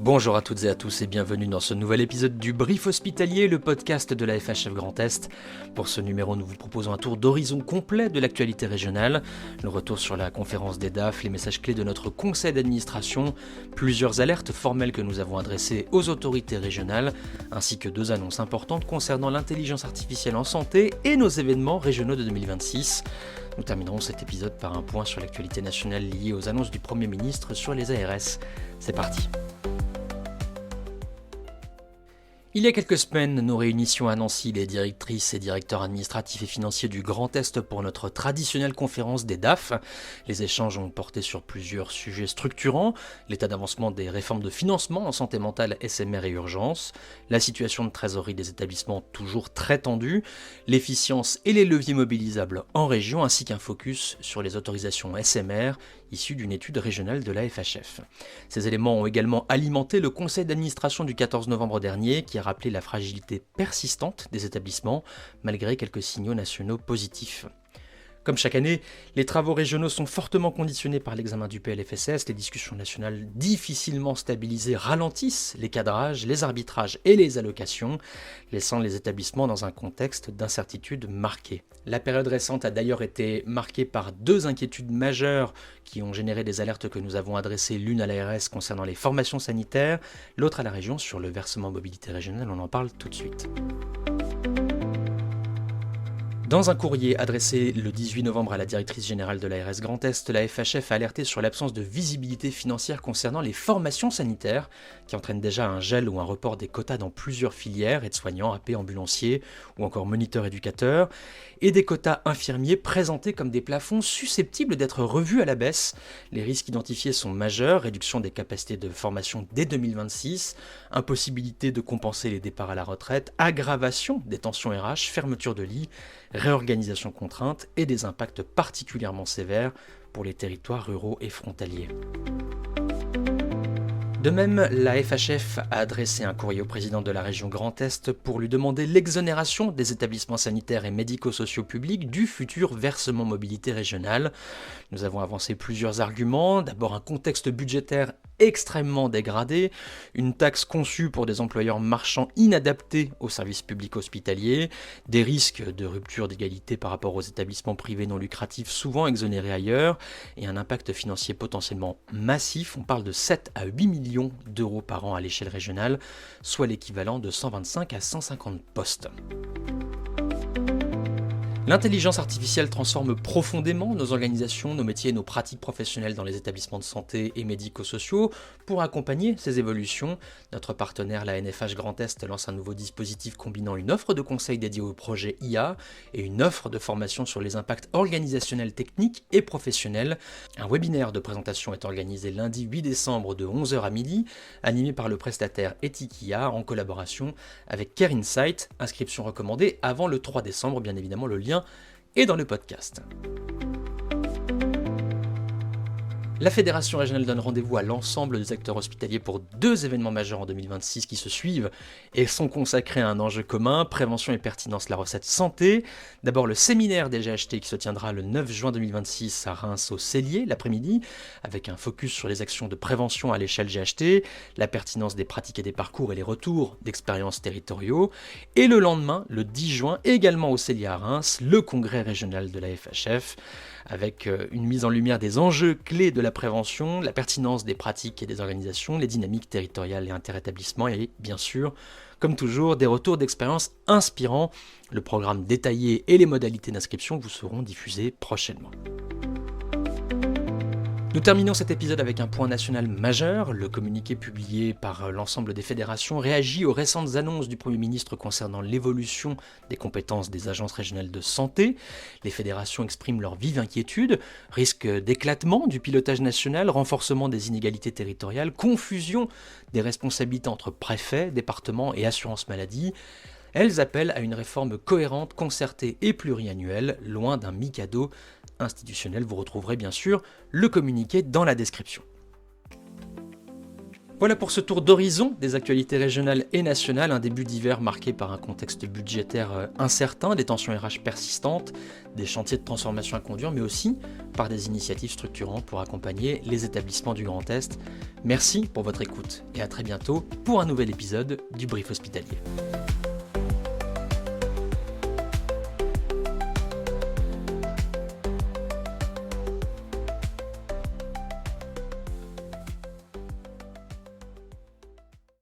Bonjour à toutes et à tous et bienvenue dans ce nouvel épisode du Brief Hospitalier, le podcast de la FHF Grand Est. Pour ce numéro, nous vous proposons un tour d'horizon complet de l'actualité régionale, le retour sur la conférence des DAF, les messages clés de notre conseil d'administration, plusieurs alertes formelles que nous avons adressées aux autorités régionales, ainsi que deux annonces importantes concernant l'intelligence artificielle en santé et nos événements régionaux de 2026. Nous terminerons cet épisode par un point sur l'actualité nationale liée aux annonces du Premier ministre sur les ARS. C'est parti. Il y a quelques semaines, nous réunissions à Nancy les directrices et directeurs administratifs et financiers du Grand Est pour notre traditionnelle conférence des DAF. Les échanges ont porté sur plusieurs sujets structurants, l'état d'avancement des réformes de financement en santé mentale, SMR et urgence, la situation de trésorerie des établissements toujours très tendue, l'efficience et les leviers mobilisables en région, ainsi qu'un focus sur les autorisations SMR issues d'une étude régionale de la FHF. Ces éléments ont également alimenté le conseil d'administration du 14 novembre dernier qui a rappelé la fragilité persistante des établissements malgré quelques signaux nationaux positifs. Comme chaque année, les travaux régionaux sont fortement conditionnés par l'examen du PLFSS, les discussions nationales difficilement stabilisées ralentissent les cadrages, les arbitrages et les allocations, laissant les établissements dans un contexte d'incertitude marqué. La période récente a d'ailleurs été marquée par deux inquiétudes majeures qui ont généré des alertes que nous avons adressées, l'une à l'ARS concernant les formations sanitaires, l'autre à la région sur le versement mobilité régionale, on en parle tout de suite. Dans un courrier adressé le 18 novembre à la directrice générale de l'ARS Grand Est, la FHF a alerté sur l'absence de visibilité financière concernant les formations sanitaires, qui entraînent déjà un gel ou un report des quotas dans plusieurs filières, aides-soignants, AP, ambulanciers ou encore moniteurs éducateurs, et des quotas infirmiers présentés comme des plafonds susceptibles d'être revus à la baisse. Les risques identifiés sont majeurs, réduction des capacités de formation dès 2026, impossibilité de compenser les départs à la retraite, aggravation des tensions RH, fermeture de lits, réorganisation contrainte et des impacts particulièrement sévères pour les territoires ruraux et frontaliers. De même, la FHF a adressé un courrier au président de la région Grand Est pour lui demander l'exonération des établissements sanitaires et médico-sociaux publics du futur versement mobilité régional. Nous avons avancé plusieurs arguments. D'abord, un contexte budgétaire extrêmement dégradé, une taxe conçue pour des employeurs marchands inadaptés aux services publics hospitaliers, des risques de rupture d'égalité par rapport aux établissements privés non lucratifs souvent exonérés ailleurs, et un impact financier potentiellement massif. On parle de 7 à 8 millions d'euros par an à l'échelle régionale, soit l'équivalent de 125 à 150 postes. L'intelligence artificielle transforme profondément nos organisations, nos métiers et nos pratiques professionnelles dans les établissements de santé et médico-sociaux. Pour accompagner ces évolutions, notre partenaire, la NFH Grand Est, lance un nouveau dispositif combinant une offre de conseil dédiée au projet IA et une offre de formation sur les impacts organisationnels, techniques et professionnels. Un webinaire de présentation est organisé lundi 8 décembre de 11h à midi, animé par le prestataire Ethikia en collaboration avec Care Insight. Inscription recommandée avant le 3 décembre, bien évidemment le lien est dans le podcast. La Fédération régionale donne rendez-vous à l'ensemble des acteurs hospitaliers pour deux événements majeurs en 2026 qui se suivent et sont consacrés à un enjeu commun, prévention et pertinence de la recette santé. D'abord le séminaire des GHT qui se tiendra le 9 juin 2026 à Reims au Cellier l'après-midi, avec un focus sur les actions de prévention à l'échelle GHT, la pertinence des pratiques et des parcours et les retours d'expériences territoriaux. Et le lendemain, le 10 juin, également au Cellier à Reims, le congrès régional de la FHF, avec une mise en lumière des enjeux clés de la prévention, la pertinence des pratiques et des organisations, les dynamiques territoriales et interétablissements et bien sûr, comme toujours, des retours d'expérience inspirants. Le programme détaillé et les modalités d'inscription vous seront diffusés prochainement. Nous terminons cet épisode avec un point national majeur. Le communiqué publié par l'ensemble des fédérations réagit aux récentes annonces du Premier ministre concernant l'évolution des compétences des agences régionales de santé. Les fédérations expriment leur vive inquiétude, risque d'éclatement du pilotage national, renforcement des inégalités territoriales, confusion des responsabilités entre préfets, départements et assurance maladie. Elles appellent à une réforme cohérente, concertée et pluriannuelle, loin d'un mikado institutionnel. Vous retrouverez bien sûr le communiqué dans la description. Voilà pour ce tour d'horizon des actualités régionales et nationales, un début d'hiver marqué par un contexte budgétaire incertain, des tensions RH persistantes, des chantiers de transformation à conduire, mais aussi par des initiatives structurantes pour accompagner les établissements du Grand Est. Merci pour votre écoute et à très bientôt pour un nouvel épisode du Brief Hospitalier.